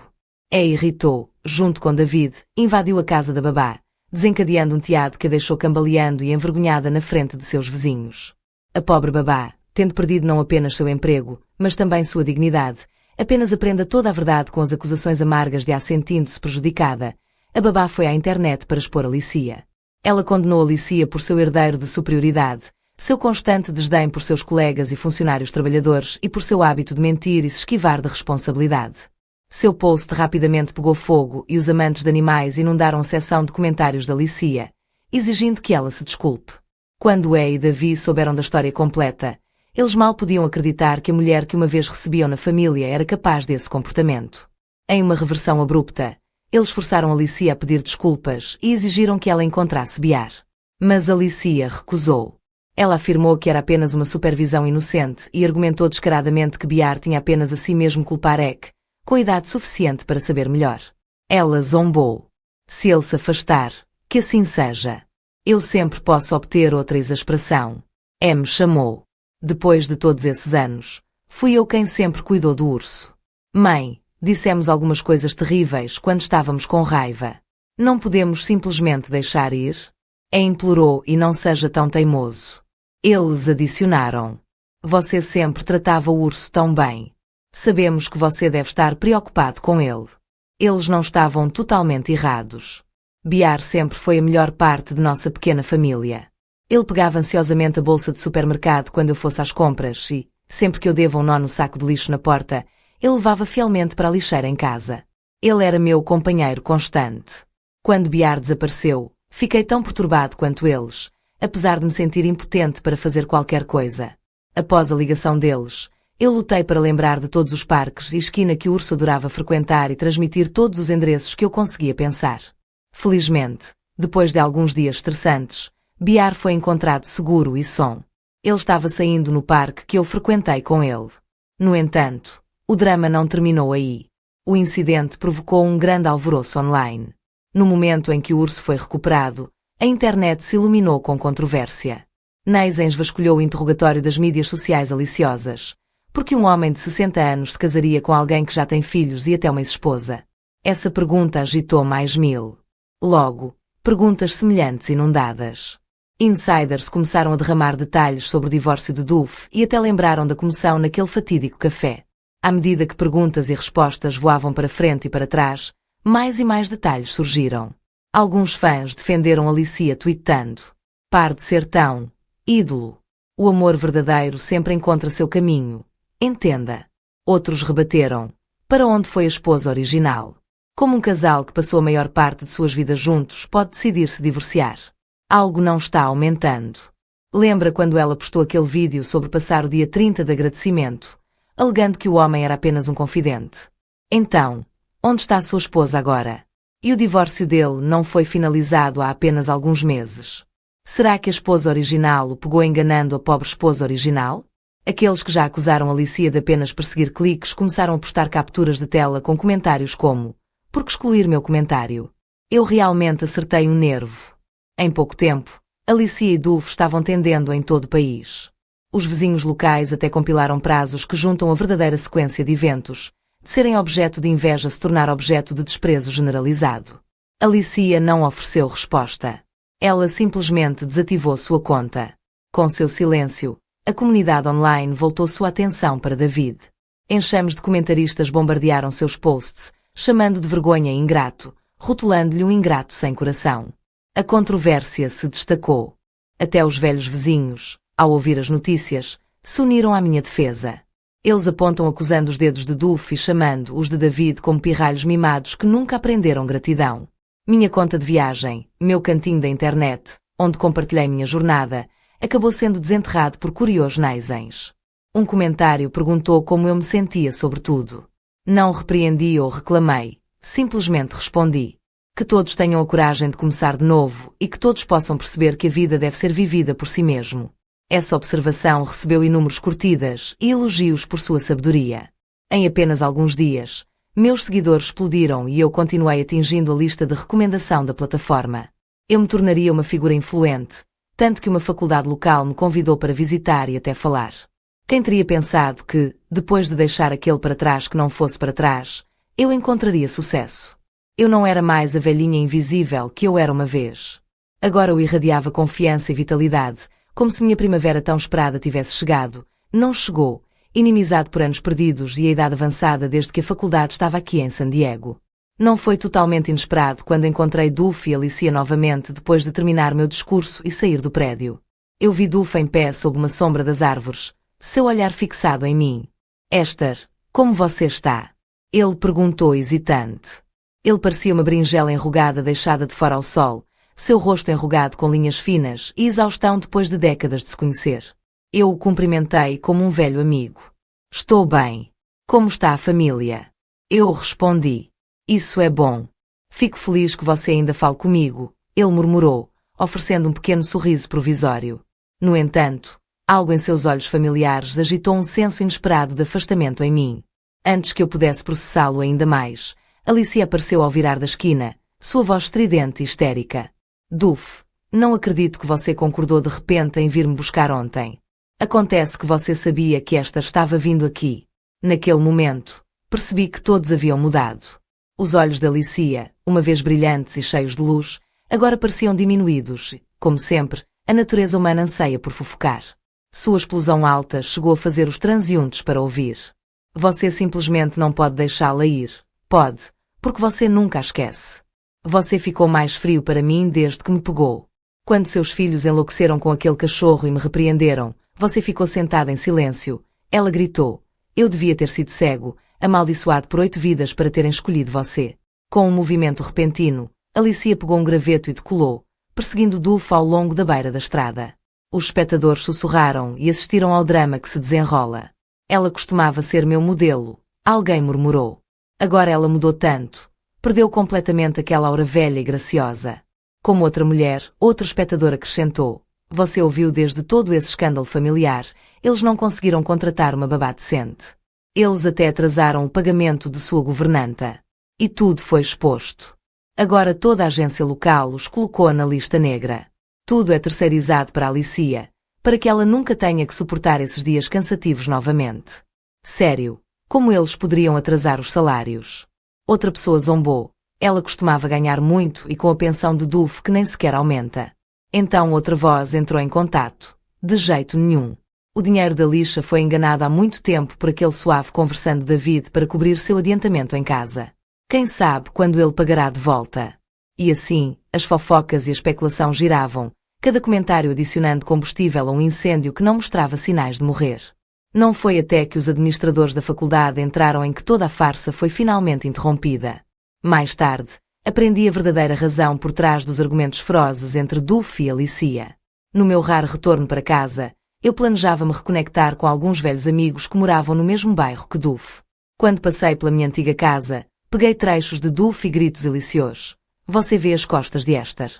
E irritou, junto com David, invadiu a casa da babá, desencadeando um teado que a deixou cambaleando e envergonhada na frente de seus vizinhos. A pobre babá, tendo perdido não apenas seu emprego, mas também sua dignidade, apenas aprenda toda a verdade com as acusações amargas de a sentindo-se prejudicada, a babá foi à internet para expor Alicia. Ela condenou Alicia por seu herdeiro de superioridade, seu constante desdém por seus colegas e funcionários trabalhadores e por seu hábito de mentir e se esquivar da responsabilidade. Seu post rapidamente pegou fogo e os amantes de animais inundaram a seção de comentários da Alicia, exigindo que ela se desculpe. Quando E e Davi souberam da história completa, eles mal podiam acreditar que a mulher que uma vez recebiam na família era capaz desse comportamento. Em uma reversão abrupta, eles forçaram Alicia a pedir desculpas e exigiram que ela encontrasse Biar. Mas Alicia recusou. Ela afirmou que era apenas uma supervisão inocente e argumentou descaradamente que Biar tinha apenas a si mesmo culpar Ek, com idade suficiente para saber melhor. Ela zombou. Se ele se afastar, que assim seja. Eu sempre posso obter outra exasperação. Me chamou. Depois de todos esses anos, fui eu quem sempre cuidou do urso. Mãe, Dissemos algumas coisas terríveis quando estávamos com raiva. Não podemos simplesmente deixar ir? Implorou, e não seja tão teimoso. Eles adicionaram. Você sempre tratava o urso tão bem. Sabemos que você deve estar preocupado com ele. Eles não estavam totalmente errados. Biar sempre foi a melhor parte de nossa pequena família. Ele pegava ansiosamente a bolsa de supermercado quando eu fosse às compras e, sempre que eu deva um nó no saco de lixo na porta, ele levava fielmente para a lixeira em casa. Ele era meu companheiro constante. Quando Biar desapareceu, fiquei tão perturbado quanto eles, apesar de me sentir impotente para fazer qualquer coisa. Após a ligação deles, eu lutei para lembrar de todos os parques e esquina que o urso adorava frequentar e transmitir todos os endereços que eu conseguia pensar. Felizmente, depois de alguns dias estressantes, Biar foi encontrado seguro e são. Ele estava saindo no parque que eu frequentei com ele. No entanto, o drama não terminou aí. O incidente provocou um grande alvoroço online. No momento em que o urso foi recuperado, a internet se iluminou com controvérsia. Neizens vasculhou o interrogatório das mídias sociais aliciosas. Por que um homem de 60 anos se casaria com alguém que já tem filhos e até uma ex-esposa? Essa pergunta agitou mais 1000. Logo, perguntas semelhantes inundadas. Insiders começaram a derramar detalhes sobre o divórcio de Duff e até lembraram da comoção naquele fatídico café. À medida que perguntas e respostas voavam para frente e para trás, mais e mais detalhes surgiram. Alguns fãs defenderam Alicia tweetando: "Pare de ser tão ídolo. O amor verdadeiro sempre encontra seu caminho. Entenda." Outros rebateram: "Para onde foi a esposa original? Como um casal que passou a maior parte de suas vidas juntos pode decidir se divorciar? Algo não está aumentando." Lembra quando ela postou aquele vídeo sobre passar o dia 30 de agradecimento, alegando que o homem era apenas um confidente? Então, onde está sua esposa agora? E o divórcio dele não foi finalizado há apenas alguns meses. Será que a esposa original o pegou enganando a pobre esposa original? Aqueles que já acusaram Alicia de apenas perseguir cliques começaram a postar capturas de tela com comentários como: "Por que excluir meu comentário? Eu realmente acertei um nervo." Em pouco tempo, Alicia e Duff estavam tendendo em todo o país. Os vizinhos locais até compilaram prazos que juntam a verdadeira sequência de eventos, de serem objeto de inveja se tornar objeto de desprezo generalizado. Alicia não ofereceu resposta. Ela simplesmente desativou sua conta. Com seu silêncio, a comunidade online voltou sua atenção para David. Enxames de comentaristas bombardearam seus posts, chamando de vergonha e ingrato, rotulando-lhe um ingrato sem coração. A controvérsia se destacou. Até os velhos vizinhos, ao ouvir as notícias, se uniram à minha defesa. Eles apontam acusando os dedos de Duff e chamando os de David como pirralhos mimados que nunca aprenderam gratidão. Minha conta de viagem, meu cantinho da internet, onde compartilhei minha jornada, acabou sendo desenterrado por curiosos Neizens. Um comentário perguntou como eu me sentia sobre tudo. Não repreendi ou reclamei, simplesmente respondi: que todos tenham a coragem de começar de novo e que todos possam perceber que a vida deve ser vivida por si mesmo. Essa observação recebeu inúmeras curtidas e elogios por sua sabedoria. Em apenas alguns dias, meus seguidores explodiram e eu continuei atingindo a lista de recomendação da plataforma. Eu me tornaria uma figura influente, tanto que uma faculdade local me convidou para visitar e até falar. Quem teria pensado que, depois de deixar aquele para trás que não fosse para trás, eu encontraria sucesso? Eu não era mais a velhinha invisível que eu era uma vez. Agora eu irradiava confiança e vitalidade, como se minha primavera tão esperada tivesse chegado. Não chegou, inimizado por anos perdidos e a idade avançada desde que a faculdade estava aqui em San Diego. Não foi totalmente inesperado quando encontrei Duff e Alicia novamente depois de terminar meu discurso e sair do prédio. Eu vi Duff em pé sob uma sombra das árvores, seu olhar fixado em mim. "Esther, como você está?" Ele perguntou hesitante. Ele parecia uma berinjela enrugada deixada de fora ao sol, seu rosto enrugado com linhas finas e exaustão depois de décadas de se conhecer. Eu o cumprimentei como um velho amigo. "Estou bem. Como está a família?" Eu respondi. "Isso é bom. Fico feliz que você ainda fale comigo", ele murmurou, oferecendo um pequeno sorriso provisório. No entanto, algo em seus olhos familiares agitou um senso inesperado de afastamento em mim. Antes que eu pudesse processá-lo ainda mais, Alicia apareceu ao virar da esquina, sua voz estridente e histérica. "Duff, não acredito que você concordou de repente em vir-me buscar ontem. Acontece que você sabia que esta estava vindo aqui." Naquele momento, percebi que todos haviam mudado. Os olhos de Alicia, uma vez brilhantes e cheios de luz, agora pareciam diminuídos e, como sempre, a natureza humana anseia por fofocar. Sua explosão alta chegou a fazer os transeuntes para ouvir. Você simplesmente não pode deixá-la ir. Pode, porque você nunca a esquece. Você ficou mais frio para mim desde que me pegou. Quando seus filhos enlouqueceram com aquele cachorro e me repreenderam, você ficou sentada em silêncio. Ela gritou. Eu devia ter sido cego, amaldiçoado por 8 vidas para terem escolhido você. Com um movimento repentino, Alicia pegou um graveto e decolou, perseguindo Duff ao longo da beira da estrada. Os espectadores sussurraram e assistiram ao drama que se desenrola. Ela costumava ser meu modelo, alguém murmurou. Agora ela mudou tanto. Perdeu completamente aquela aura velha e graciosa. Como outra mulher, outro espectador acrescentou. Você ouviu desde todo esse escândalo familiar, eles não conseguiram contratar uma babá decente. Eles até atrasaram o pagamento de sua governanta. E tudo foi exposto. Agora toda a agência local os colocou na lista negra. Tudo é terceirizado para Alicia, para que ela nunca tenha que suportar esses dias cansativos novamente. Sério, como eles poderiam atrasar os salários? Outra pessoa zombou. Ela costumava ganhar muito e com a pensão de Duff que nem sequer aumenta. Então outra voz entrou em contato. De jeito nenhum. O dinheiro da lixa foi enganado há muito tempo por aquele suave conversando David para cobrir seu adiantamento em casa. Quem sabe quando ele pagará de volta? E assim, as fofocas e a especulação giravam, cada comentário adicionando combustível a um incêndio que não mostrava sinais de morrer. Não foi até que os administradores da faculdade entraram em que toda a farsa foi finalmente interrompida. Mais tarde, aprendi a verdadeira razão por trás dos argumentos ferozes entre Duff e Alicia. No meu raro retorno para casa, eu planejava me reconectar com alguns velhos amigos que moravam no mesmo bairro que Duff. Quando passei pela minha antiga casa, peguei trechos de Duff e gritos deliciosos. Você vê as costas de Esther.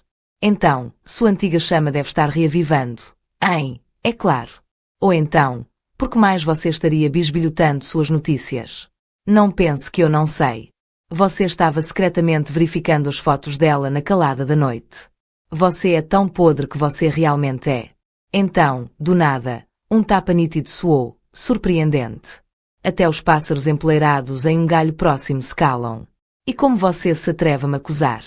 Então, sua antiga chama deve estar reavivando. Hein? É claro. Ou então, porque mais você estaria bisbilhotando suas notícias? Não pense que eu não sei. Você estava secretamente verificando as fotos dela na calada da noite. Você é tão podre que você realmente é. Então, do nada, um tapa nítido soou, surpreendente. Até os pássaros empoleirados em um galho próximo se calam. E como você se atreve a me acusar?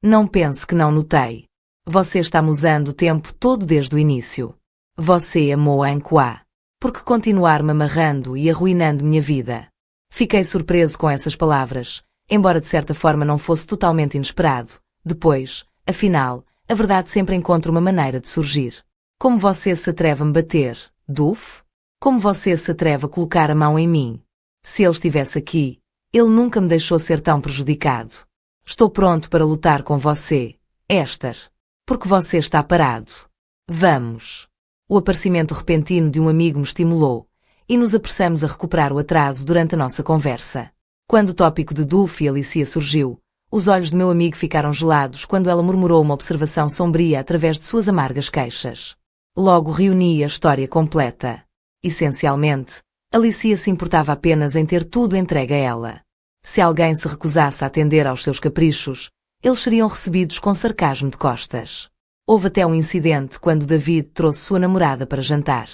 Não pense que não notei. Você está-me usando o tempo todo desde o início. Você amou a Ankoa. Por que continuar-me amarrando e arruinando minha vida? Fiquei surpreso com essas palavras, embora de certa forma não fosse totalmente inesperado. Depois, afinal, a verdade sempre encontra uma maneira de surgir. Como você se atreve a me bater, Duff? Como você se atreve a colocar a mão em mim? Se ele estivesse aqui, ele nunca me deixou ser tão prejudicado. Estou pronto para lutar com você, Esther. Porque você está parado. Vamos. O aparecimento repentino de um amigo me estimulou, e nos apressamos a recuperar o atraso durante a nossa conversa. Quando o tópico de Duff e Alicia surgiu, os olhos de meu amigo ficaram gelados quando ela murmurou uma observação sombria através de suas amargas queixas. Logo reuni a história completa. Essencialmente, Alicia se importava apenas em ter tudo entregue a ela. Se alguém se recusasse a atender aos seus caprichos, eles seriam recebidos com sarcasmo de costas. Houve até um incidente quando David trouxe sua namorada para jantar.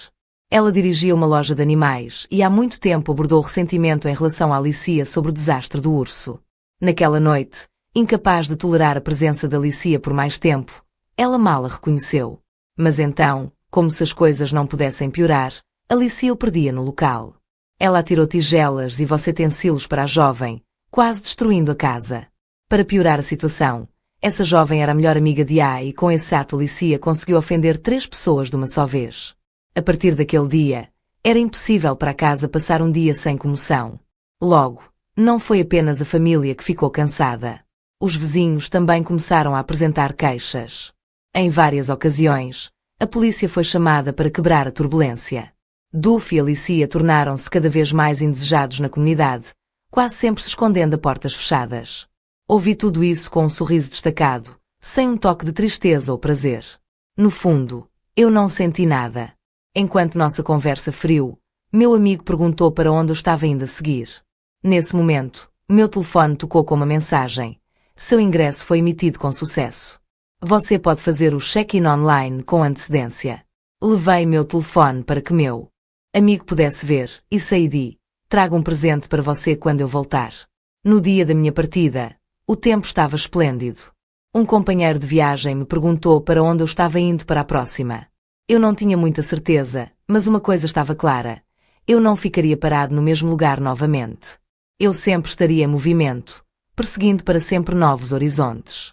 Ela dirigia uma loja de animais e há muito tempo abordou ressentimento em relação a Alicia sobre o desastre do urso. Naquela noite, incapaz de tolerar a presença de Alicia por mais tempo, ela mal a reconheceu. Mas então, como se as coisas não pudessem piorar, Alicia o perdia no local. Ela atirou tigelas e utensílios para a jovem, quase destruindo a casa. Para piorar a situação, essa jovem era a melhor amiga de A e com esse ato Alicia conseguiu ofender 3 pessoas de uma só vez. A partir daquele dia, era impossível para a casa passar um dia sem comoção. Logo, não foi apenas a família que ficou cansada. Os vizinhos também começaram a apresentar queixas. Em várias ocasiões, a polícia foi chamada para quebrar a turbulência. Duff e Alicia tornaram-se cada vez mais indesejados na comunidade, quase sempre se escondendo a portas fechadas. Ouvi tudo isso com um sorriso destacado, sem um toque de tristeza ou prazer. No fundo, eu não senti nada. Enquanto nossa conversa feriu, meu amigo perguntou para onde eu estava indo a seguir. Nesse momento, meu telefone tocou com uma mensagem. Seu ingresso foi emitido com sucesso. Você pode fazer o check-in online com antecedência. Levei meu telefone para que meu amigo pudesse ver e saí Trago um presente para você quando eu voltar. No dia da minha partida, o tempo estava esplêndido. Um companheiro de viagem me perguntou para onde eu estava indo para a próxima. Eu não tinha muita certeza, mas uma coisa estava clara. Eu não ficaria parado no mesmo lugar novamente. Eu sempre estaria em movimento, perseguindo para sempre novos horizontes.